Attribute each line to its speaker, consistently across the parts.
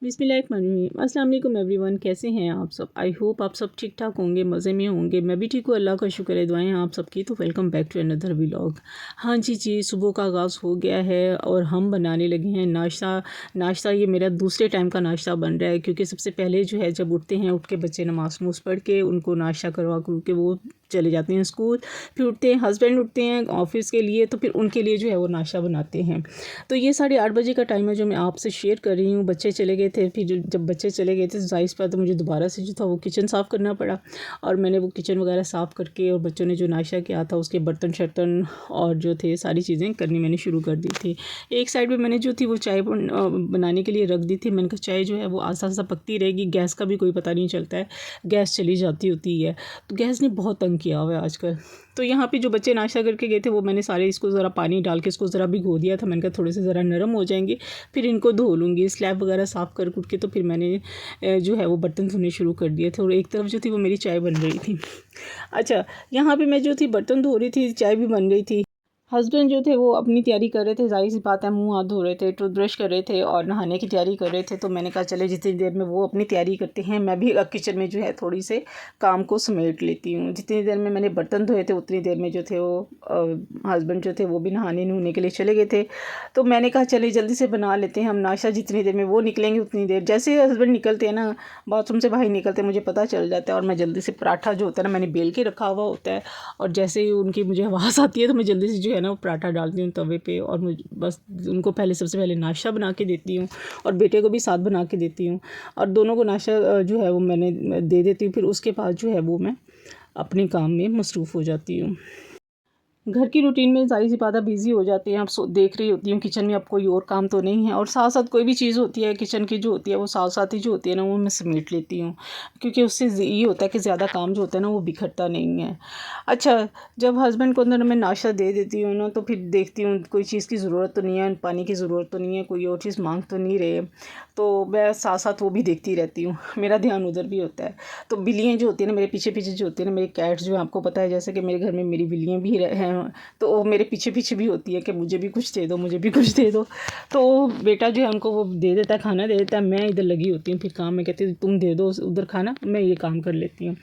Speaker 1: बिस्मिल्लाहिर्रहमानिर्रहीम। अस्सलाम वालेकुम एवरीवन, कैसे हैं आप सब। आई होप आप सब ठीक ठाक होंगे, मज़े में होंगे। मैं भी ठीक हूँ, अल्लाह का शुक्र है, दुआएं आप सबकी। तो welcome back to another vlog. हाँ जी, सुबह का आगाज़ हो गया है और हम बनाने लगे हैं नाश्ता। ये मेरा दूसरे टाइम का नाश्ता बन रहा है, क्योंकि सबसे पहले जो है जब उठते हैं, उठ के बच्चे नमाज नूस पढ़ के उनको नाश्ता करवा के वो चले जाते हैं स्कूल। फिर उठते हैं, हस्बैंड उठते हैं ऑफ़िस के लिए, तो फिर उनके लिए जो है वो नाश्ता बनाते हैं। तो ये 8:30 बजे का टाइम है जो मैं आपसे शेयर कर रही हूँ। बच्चे चले गए थे, फिर जब बच्चे चले गए थे तो ज़ाहिर सी बात है मुझे दोबारा से जो था वो किचन साफ़ करना पड़ा, और मैंने वो किचन वगैरह साफ़ करके और बच्चों ने जो नाश्ता किया था उसके बर्तन शर्तन और जो थे सारी चीज़ें करनी मैंने शुरू कर दी थी। एक साइड पे मैंने जो थी वो चाय बनाने के लिए रख दी थी। मैंने कहा चाय जो है वो आस्ता आस्ता पकती रहेगी, गैस का भी कोई पता नहीं चलता है, गैस चली जाती होती है। तो गैस ने बहुत तंग किया हुआ है आजकल। तो यहाँ पे जो बच्चे नाश्ता करके गए थे वो मैंने सारे इसको ज़रा पानी डाल के इसको ज़रा भिगो दिया था। मैंने कहा थोड़े से ज़रा नरम हो जाएंगे, फिर इनको धो लूँगी। स्लैब वगैरह साफ़ कर के तो फिर मैंने जो है वो बर्तन धोने शुरू कर दिए थे, और एक तरफ जो थी वो मेरी चाय बन रही थी। अच्छा, यहाँ पे मैं जो थी बर्तन धो रही थी, चाय भी बन रही थी। हस्बैंड जो थे वो अपनी तैयारी कर रहे थे, ज़ाहिर सी बात है मुँह हाथ धो रहे थे, टूथब्रश कर रहे थे और नहाने की तैयारी कर रहे थे। तो मैंने कहा चले जितनी देर में वो अपनी तैयारी करते हैं मैं भी किचन में जो है थोड़ी से काम को समेट लेती हूँ। जितनी देर में मैंने बर्तन धोए थे उतनी देर में जो थे वो हस्बैंड जो थे वो भी नहाने नूने के लिए चले गए थे। तो मैंने कहा चले जल्दी से बना लेते हैं हम नाश्ता, जितनी देर में वो निकलेंगे उतनी देर। जैसे हस्बैंड निकलते हैं ना, बाथरूम से बाहर निकलते हैं, मुझे पता चल जाता है, और मैं जल्दी से पराठा जो होता है ना मैंने बेल के रखा हुआ होता है, और जैसे ही उनकी मुझे आवाज़ आती है तो मैं जल्दी से जो है ना वो पराठा डालती हूँ तवे पे, और मुझे बस उनको सबसे पहले नाश्ता बना के देती हूँ, और बेटे को भी साथ बना के देती हूँ, और दोनों को नाश्ता जो है वो मैंने दे देती हूँ। फिर उसके बाद जो है वो मैं अपने काम में मसरूफ़ हो जाती हूँ। घर की रूटीन में ज़ाहिर सी बात है बिज़ी हो जाते हैं। अब देख रही होती हूँ किचन में अब कोई और काम तो नहीं है, और साथ साथ कोई भी चीज़ होती है किचन की जो होती है वो साथ साथ ही जो होती है ना वो मैं समेट लेती हूँ, क्योंकि उससे ये होता है कि ज़्यादा काम जो होता है ना वो बिखरता नहीं है। अच्छा, जब हस्बैंड को अंदर मैं नाश्ता दे देती हूँ ना, तो फिर देखती हूँ कोई चीज़ की ज़रूरत तो नहीं है, पानी की ज़रूरत तो नहीं है, कोई और चीज़ मांग तो नहीं रहे, तो मैं साथ साथ वो भी देखती रहती हूँ, मेरा ध्यान उधर भी होता है। तो बिल्लियाँ जो होती है ना मेरे पीछे पीछे जो होती है ना, मेरी कैट्स जो है आपको पता है जैसे कि मेरे घर में मेरी बिल्लियाँ भी हैं, तो वो मेरे पीछे पीछे भी होती है कि मुझे भी कुछ दे दो, मुझे भी कुछ दे दो। तो बेटा जो है उनको वो दे देता है, खाना दे देता है, मैं इधर लगी होती हूँ फिर काम में, कहती हूँ तुम दे दो उधर खाना, मैं ये काम कर लेती हूँ।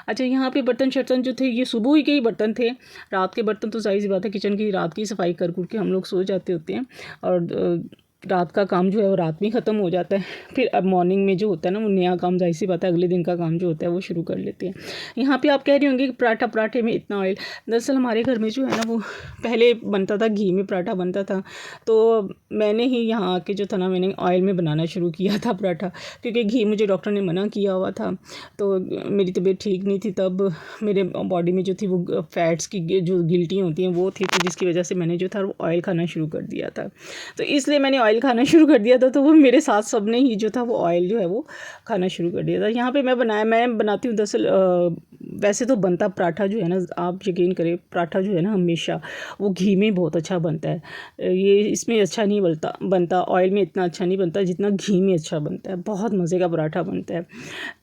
Speaker 1: अच्छा, यहाँ पे बर्तन शर्तन जो थे ये सुबह ही के ही बर्तन थे, रात के बर्तन तो ज़ाहिर सी बात है किचन की रात की सफाई कर के हम लोग सो जाते होते हैं, और रात का काम जो है वो रात में ख़त्म हो जाता है। फिर अब मॉर्निंग में जो होता है ना वो नया काम, ज़ाहिर सी बात है अगले दिन का काम जो होता है वो शुरू कर लेते हैं। यहाँ पे आप कह रही होंगे कि पराठे में इतना ऑयल, दरअसल हमारे घर में जो है ना वो पहले बनता था, घी में पराठा बनता था, तो मैंने ही यहाँ आके जो था ना मैंने ऑयल में बनाना शुरू किया था पराठा, क्योंकि घी मुझे डॉक्टर ने मना किया हुआ था। तो मेरी तबीयत ठीक नहीं थी, तब मेरे बॉडी में जो थी वो फैट्स की जो गिल्टियाँ होती हैं वो थी, तो जिसकी वजह से मैंने जो था वो ऑयल खाना शुरू कर दिया था। तो इसलिए मैंने ऑयल खाना शुरू कर दिया था, तो वो मेरे साथ सब ने ही जो था वो ऑयल जो है वो खाना शुरू कर दिया था। यहाँ पे मैं बनाती हूँ दरअसल वैसे तो बनता पराठा जो है ना, आप यकीन करें पराठा जो है ना हमेशा वो घी में बहुत अच्छा बनता है। ये इसमें अच्छा नहीं बनता ऑयल में इतना अच्छा नहीं बनता जितना घी में अच्छा बनता है, बहुत मज़े का पराठा बनता है।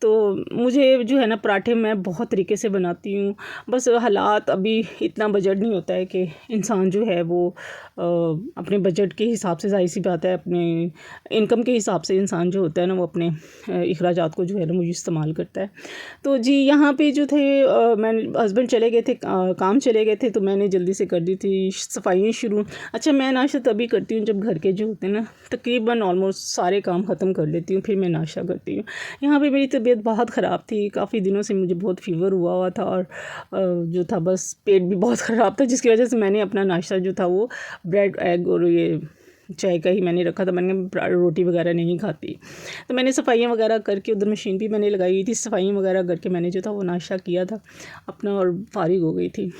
Speaker 1: तो मुझे जो है ना पराठे मैं बहुत तरीके से बनाती हूँ, बस हालात अभी इतना बजट नहीं होता है कि इंसान जो है वो अपने बजट के हिसाब से, ज़ाहिर सी बात है अपने इनकम के हिसाब से इंसान जो होता है ना वो अपने अखराजात को जो है ना मुझे इस्तेमाल करता है। तो जी यहाँ पे जो थे मैंने हस्बैंड चले गए थे काम चले गए थे, तो मैंने जल्दी से कर दी थी सफाइयाँ शुरू। अच्छा, मैं नाश्ता तभी करती हूँ जब घर के जो होते हैं ना तकरीबन ऑलमोस्ट सारे काम ख़त्म कर लेती हूँ, फिर मैं नाश्ता करती हूँ। यहाँ पे मेरी तबीयत बहुत ख़राब थी, काफ़ी दिनों से मुझे बहुत फीवर हुआ था, और जो था बस पेट भी बहुत ख़राब था, जिसकी वजह से मैंने अपना नाश्ता जो था वो ब्रेड एग और ये चाय का ही मैंने रखा था। मैंने रोटी वगैरह नहीं खाती, तो मैंने सफाइयाँ वगैरह करके उधर मशीन भी मैंने लगाई थी, सफाइयाँ वगैरह करके मैंने जो था वो नाश्ता किया था अपना, और फारिग हो गई थी।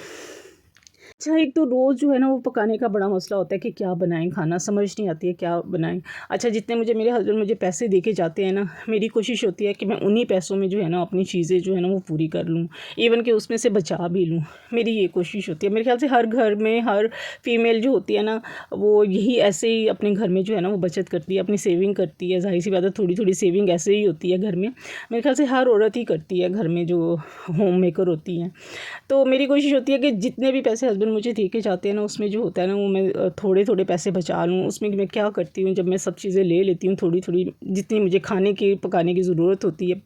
Speaker 1: अच्छा, एक तो रोज़ जो है ना वो पकाने का बड़ा मसला होता है कि क्या बनाएं, खाना समझ नहीं आती है क्या बनाएं। अच्छा, जितने मेरे हस्बैंड मुझे पैसे दे के जाते हैं ना, मेरी कोशिश होती है कि मैं उन्हीं पैसों में जो है ना अपनी चीज़ें जो है ना वो पूरी कर लूँ, इवन कि उसमें से बचा भी लूँ। मेरी ये कोशिश होती है। मेरे ख्याल से हर घर में हर फीमेल जो होती है ना वो यही ऐसे ही अपने घर में जो है ना वो बचत करती है, अपनी सेविंग करती है। ज़ाहिर सी बात है थोड़ी थोड़ी सेविंग ऐसे ही होती है घर में, मेरे ख्याल से हर औरत ही करती है घर में जो होम मेकर होती हैं। तो मेरी कोशिश होती है कि जितने भी पैसे हस्बैंड हस्बैंड मुझे दे के जाते हैं ना, उसमें जो होता है ना वो मैं थोड़े थोड़े पैसे बचा लूँ। उसमें मैं क्या करती हूँ, जब मैं सब चीज़ें ले लेती हूँ थोड़ी थोड़ी, जितनी मुझे खाने की पकाने की ज़रूरत होती है,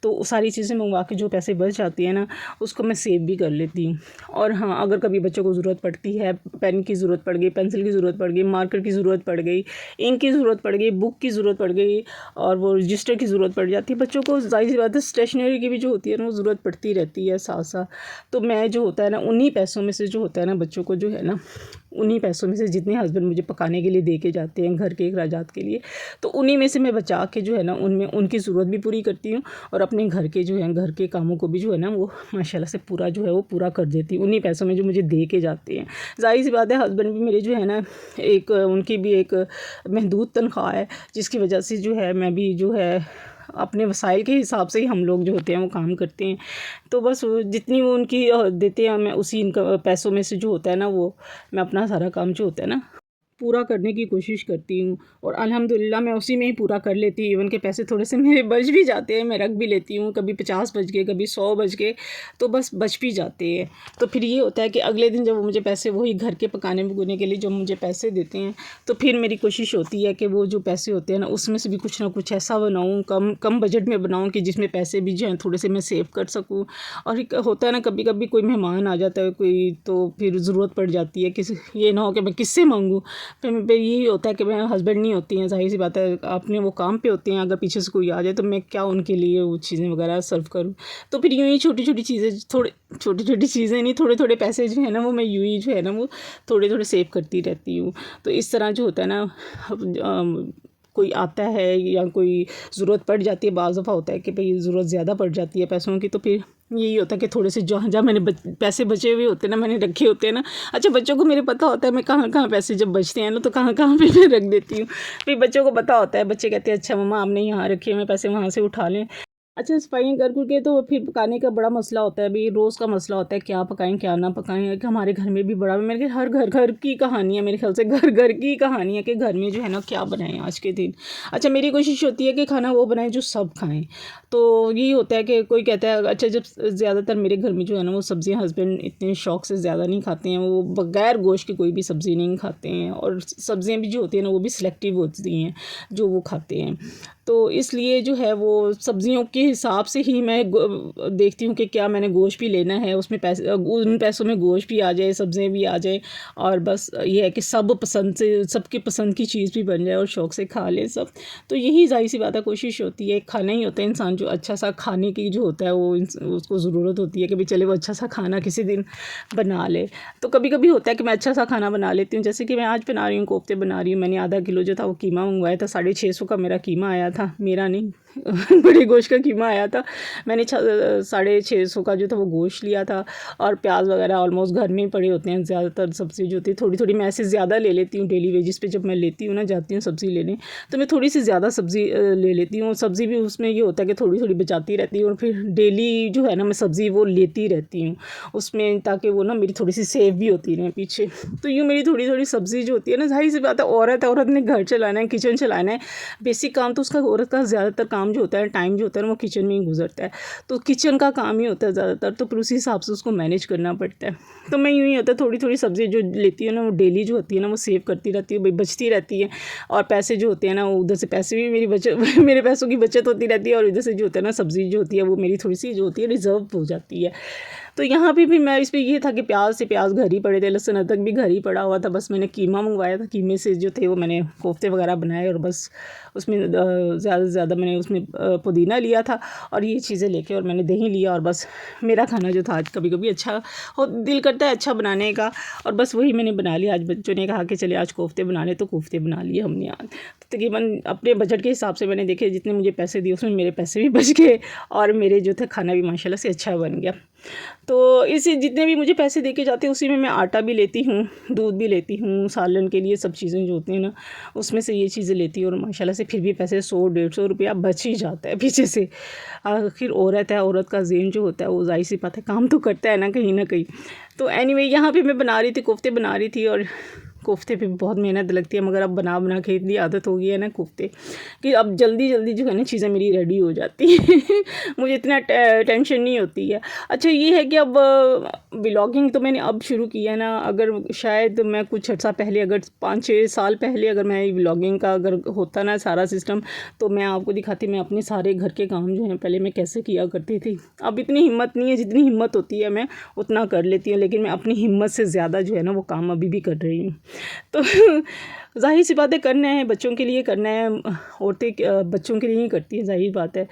Speaker 1: तो सारी चीज़ें मंगवा के जो पैसे बच जाती हैं ना, उसको मैं सेव भी कर लेती हूँ। और हाँ, अगर कभी बच्चों को ज़रूरत पड़ती है, पेन की ज़रूरत पड़ गई, पेंसिल की ज़रूरत पड़ गई, मार्कर की ज़रूरत पड़ गई, इंक की ज़रूरत पड़ गई, बुक की ज़रूरत पड़ गई, और वो रजिस्टर की ज़रूरत पड़ जाती है। बच्चों को ज़ाहिर सी बात है स्टेशनरी की भी जो होती है ना वो ज़रूरत पड़ती रहती है साथ साथ। तो मैं जो होता है ना उन्हीं पैसों में से जो होता है ना बच्चों को जो है ना, उन्हीं पैसों में से जितने हस्बैंड मुझे पकाने के लिए दे के जाते हैं घर के अखराजात के लिए, तो उन्हीं में से मैं बचा के जो है ना उनमें उनकी ज़रूरत भी पूरी करती हूँ, और अपने घर के जो है घर के कामों को भी जो है ना वो माशाल्लाह से पूरा जो है वो पूरा कर देती हूँ उन्हीं पैसों में जो मुझे दे के जाते हैं। ज़ाहिर सी बात है हस्बैंड भी मेरे जो है ना एक उनकी भी एक महदूद तनख्वाह है, जिसकी वजह से जो है मैं भी जो है अपने वसाइल के हिसाब से ही हम लोग जो होते हैं वो काम करते हैं। तो बस वो जितनी वो उनकी देते हैं, मैं उसी इनका पैसों में से जो होता है ना वो मैं अपना सारा काम जो होता है ना पूरा करने की कोशिश करती हूँ, और अल्हम्दुलिल्लाह मैं उसी में ही पूरा कर लेती हूँ। इवन के पैसे थोड़े से मेरे बच भी जाते हैं, मैं रख भी लेती हूँ, कभी 50 बच गए, कभी 100 बच गए, तो बस बच भी जाते हैं। तो फिर ये होता है कि अगले दिन जब वो मुझे पैसे वही घर के पकाने पकाने के लिए जो मुझे पैसे देते हैं, तो फिर मेरी कोशिश होती है कि वो जो पैसे होते हैं ना उसमें से भी कुछ ना कुछ ऐसा बनाऊँ, कम कम बजट में बनाऊँ कि जिसमें पैसे भी जो हैं थोड़े से मैं सेव कर सकूँ। और एक होता है ना कभी कभी कोई मेहमान आ जाता है कोई, तो फिर ज़रूरत पड़ जाती है किसी, ये ना हो कि मैं किससे मांगूँ। फिर यही होता है कि मेरे हस्बैंड नहीं होती हैं, ज़ाहिर सी बात है अपने वो काम पे होते हैं, अगर पीछे से कोई आ जाए तो मैं क्या उनके लिए वो चीज़ें वगैरह सर्व करूँ। तो फिर यूँ ही छोटी छोटी चीज़ें, छोटी छोटी चीज़ें नहीं, थोड़े थोड़े पैसे जो है ना वो मैं यूँ ही जो है ना वो थोड़े थोड़े सेव करती रहती हूँ। तो इस तरह जो होता है ना कोई आता है या कोई ज़रूरत पड़ जाती है, बाज़ दफ़ा होता है कि भाई ज़रूरत ज़्यादा पड़ जाती है पैसों की, तो फिर यही होता है कि थोड़े से जहाँ जहाँ मैंने पैसे बचे हुए होते हैं ना, मैंने रखे होते हैं ना, अच्छा बच्चों को मेरे पता होता है मैं कहाँ कहाँ पैसे जब बचते हैं ना तो कहाँ कहाँ पे मैं रख देती हूँ। फिर बच्चों को पता होता है, बच्चे कहते हैं अच्छा मम्मा आपने यहाँ रखे हैं, मैं पैसे वहाँ से उठा लें। अच्छा सफाइयाँ कर के तो फिर पकाने का बड़ा मसला होता है, अभी रोज़ का मसला होता है क्या पकाएं क्या ना पकाएं। कि हमारे घर में भी बड़ा, मेरे हर घर घर की कहानी है, मेरे ख्याल से घर घर की कहानी है कि घर में जो है ना क्या बनाएं आज के दिन। अच्छा मेरी कोशिश होती है कि खाना वो बनाएं जो सब खाएं। तो यही होता है कि कोई कहता है, अच्छा जब ज़्यादातर मेरे घर में जो है ना वो सब्ज़ियाँ हस्बैंड इतने शौक़ से ज़्यादा नहीं खाते हैं, वो बग़ैर गोश्त की कोई भी सब्ज़ी नहीं खाते हैं, और सब्ज़ियाँ भी जो होती हैं ना वो भी सिलेक्टिव होती हैं जो वो खाते हैं। तो इसलिए जो है वो सब्ज़ियों के हिसाब से ही मैं देखती हूँ कि क्या मैंने गोश्त भी लेना है, उसमें पैसे उन पैसों में गोश्त भी आ जाए, सब्ज़ियाँ भी आ जाए, और बस ये है कि सब पसंद से सबकी पसंद की चीज़ भी बन जाए और शौक़ से खा ले सब। तो यही ज़ाहिर सी बात है कोशिश होती है, खाना ही होता है इंसान जो अच्छा सा खाने की जो होता है वो उसको ज़रूरत होती है कि भाई चले वो अच्छा सा खाना किसी दिन बना ले। तो कभी कभी होता है कि मैं अच्छा सा खाना बना लेती हूँ, जैसे कि मैं आज बना रही हूँ कोफ्ते बना रही हूँ। मैंने आधा किलो जो था वो कीमा मंगवाया था, 650 का मेरा कीमा आया था, मेरा नहीं बड़े गोश्त का कीमा आया था। मैंने 650 का जो था वो गोश्त लिया था, और प्याज वगैरह ऑलमोस्ट घर में ही पड़े होते हैं, ज़्यादातर सब्ज़ी जो होती है थोड़ी थोड़ी मैं ऐसे ज़्यादा ले लेती हूँ डेली वेजिस पे। जब मैं लेती हूँ ना जाती हूँ सब्ज़ी लेने, तो मैं थोड़ी सी ज़्यादा सब्ज़ी ले लेती हूँ। सब्ज़ी भी उसमें ये होता है कि थोड़ी थोड़ी बचाती रहती हूँ, और फिर डेली जो है ना मैं सब्ज़ी वो लेती रहती हूँ उसमें, ताकि वो ना मेरी थोड़ी सी सेव भी होती रहे पीछे। तो यूँ मेरी थोड़ी थोड़ी सब्ज़ी जो होती है ना, ज़ाहिर सी बात है औरत ने घर चलाना है, किचन चलाना है, बेसिक काम तो उसका औरत का ज़्यादातर काम जो होता है, टाइम जो होता है ना वो किचन में ही गुजरता है। तो किचन का काम ही होता है ज़्यादातर, तो फिर उसी हिसाब से उसको मैनेज करना पड़ता है। तो मैं यूँ ही होता है थोड़ी थोड़ी सब्ज़ी जो लेती हूँ ना वो डेली जो होती है ना वो सेव करती रहती है, बचती रहती है। और पैसे जो होते हैं ना वो उधर से पैसे भी मेरी बचत मेरे पैसों की बचत होती रहती है, और इधर से जो होता है ना सब्ज़ी जो होती है वो मेरी थोड़ी सी जो होती है रिज़र्व हो जाती है। तो यहाँ पे भी मैं इस पे ये था कि प्याज घर ही पड़े थे, लहसुन अदरक भी घर ही पड़ा हुआ था, बस मैंने कीमा मंगवाया था, कीमे से जो थे वो मैंने कोफ्ते वगैरह बनाए, और बस उसमें ज़्यादा से ज़्यादा मैंने उसमें पुदीना लिया था और ये चीज़ें लेके, और मैंने दही लिया, और बस मेरा खाना जो था आज कभी कभी अच्छा हो दिल करता है अच्छा बनाने का, और बस वही मैंने बना लिया। आज बच्चों ने कहा कि चले आज कोफ्ते बना ले, तो कोफ्ते बना लिए हमने आज। तो तकरीबन अपने बजट के हिसाब से मैंने देखे जितने मुझे पैसे दिए उसमें मेरे पैसे भी बच गए, और मेरे जो थे खाना भी माशाल्लाह से अच्छा बन गया। तो इसी जितने भी मुझे पैसे दे के जाते हैं उसी में मैं आटा भी लेती हूँ, दूध भी लेती हूँ, सालन के लिए सब चीज़ें जो होती हैं ना उसमें से ये चीज़ें लेती हूँ, और माशाल्लाह से फिर भी पैसे 100-150 रुपया बच ही जाता है पीछे से। आखिर औरत है, औरत का ज़हन जो होता है वो ज़ाहिर सी बात है काम तो करता है ना कहीं ना कहीं। तो एनीवे यहाँ पे मैं बना रही थी, कोफ्ते बना रही थी, और कोफ्ते पे भी बहुत मेहनत लगती है, मगर अब बना बना के इतनी आदत हो गई है ना कोफ्ते कि अब जल्दी जल्दी जो है ना चीज़ें मेरी रेडी हो जाती है मुझे इतना टेंशन नहीं होती है। अच्छा ये है कि अब व्लॉगिंग तो मैंने अब शुरू किया है ना, अगर शायद मैं कुछ अर्सा पहले, अगर 5-6 साल पहले अगर मैं व्लॉगिंग का अगर होता ना सारा सिस्टम, तो मैं आपको दिखाती मैं अपने सारे घर के काम जो है पहले मैं कैसे किया करती थी। अब इतनी हिम्मत नहीं है, जितनी हिम्मत होती है मैं उतना कर लेती हूँ, लेकिन मैं अपनी हिम्मत से ज़्यादा जो है ना वो काम अभी भी कर रही हूँ। तो ज़ाहिर सी बात है, करना है बच्चों के लिए, करना है, औरतें बच्चों के लिए ही करती हैं, ज़ाहिर बात है।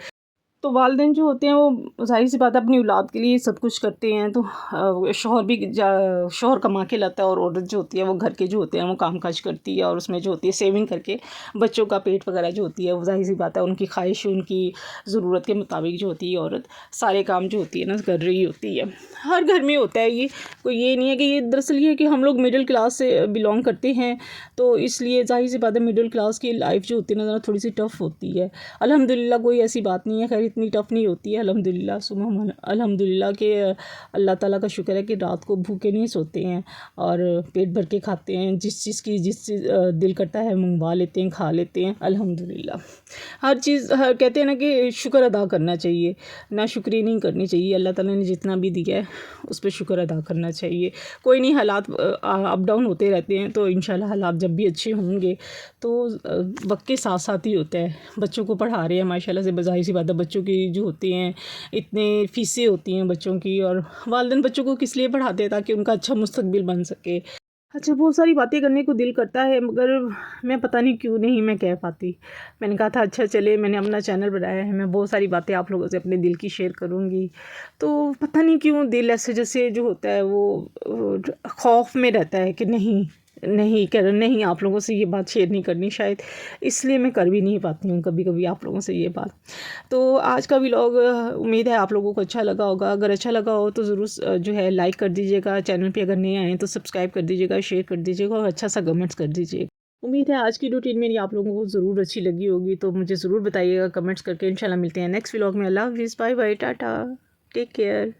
Speaker 1: तो वालिदैन जो होते हैं वो ज़ाहिर सी बात है अपनी औलाद के लिए सब कुछ करते हैं। तो शौहर कमा के लाता है और औरत जो होती है वो घर के जो होते हैं वो काम काज करती है, और उसमें जो होती है सेविंग करके बच्चों का पेट वगैरह जो होती है वो ज़ाहिर सी बात है उनकी ख्वाहिश, उनकी ज़रूरत के मुताबिक जो होती है औरत सारे काम जो होती है ना कर रही होती है। हर घर में होता है ये, कोई ये नहीं है कि ये दरअसल ये है कि हम लोग मिडिल क्लास से बिलोंग करते हैं, तो इसलिए ज़ाहिर सी बात है मिडिल क्लास की लाइफ जो होती है ना ज़रा थोड़ी सी टफ़ होती है। अल्हम्दुलिल्लाह कोई ऐसी बात नहीं है, खैर इतनी टफ़ नहीं होती है अल्हम्दुलिल्लाह। सुबह अल्हम्दुलिल्लाह के अल्लाह ताला का शुक्र है कि रात को भूखे नहीं सोते हैं और पेट भर के खाते हैं, जिस चीज़ दिल करता है मंगवा लेते हैं, खा लेते हैं अल्हम्दुलिल्लाह। हर चीज़ कहते हैं ना कि शुक्र अदा करना चाहिए, ना शुक्री नहीं करनी चाहिए। अल्लाह ताला ने जितना भी दिया है उस पर शुक्र अदा करना चाहिए। कोई नहीं, हालात अप डाउन होते रहते हैं, तो इंशाल्लाह हालात जब भी अच्छे होंगे तो वक्त के साथ साथ ही होता है। बच्चों को पढ़ा रहे हैं माशाल्लाह से, ज़ाहिर सी बात है बच्चों की जो होती हैं इतने फ़ीसें होती हैं बच्चों की, और वालिदैन बच्चों को किस लिए पढ़ाते हैं ताकि उनका अच्छा मुस्तकबिल बन सके। अच्छा बहुत सारी बातें करने को दिल करता है, मगर मैं पता नहीं क्यों नहीं मैं कह पाती। मैंने कहा था अच्छा चले, मैंने अपना चैनल बनाया है, मैं बहुत सारी बातें आप लोगों से अपने दिल की शेयर करूँगी, तो पता नहीं क्यों दिल ऐसे जैसे जो होता है वो खौफ में रहता है कि नहीं आप लोगों से ये बात शेयर नहीं करनी, शायद इसलिए मैं कर भी नहीं पाती हूँ कभी कभी आप लोगों से ये बात। तो आज का व्लॉग उम्मीद है आप लोगों को अच्छा लगा होगा। अगर अच्छा लगा हो तो ज़रूर जो है लाइक कर दीजिएगा, चैनल पे अगर नए आए तो सब्सक्राइब कर दीजिएगा, शेयर कर दीजिएगा और अच्छा सा कमेंट्स कर दीजिएगा। उम्मीद है आज की रूटीन मेरी आप लोगों को ज़रूर अच्छी लगी होगी, तो मुझे ज़रूर बताइएगा कमेंट्स करके। इंशाल्लाह मिलते हैं नेक्स्ट व्लॉग में। अल्लाह हाफिज़, bye bye, tata, take care.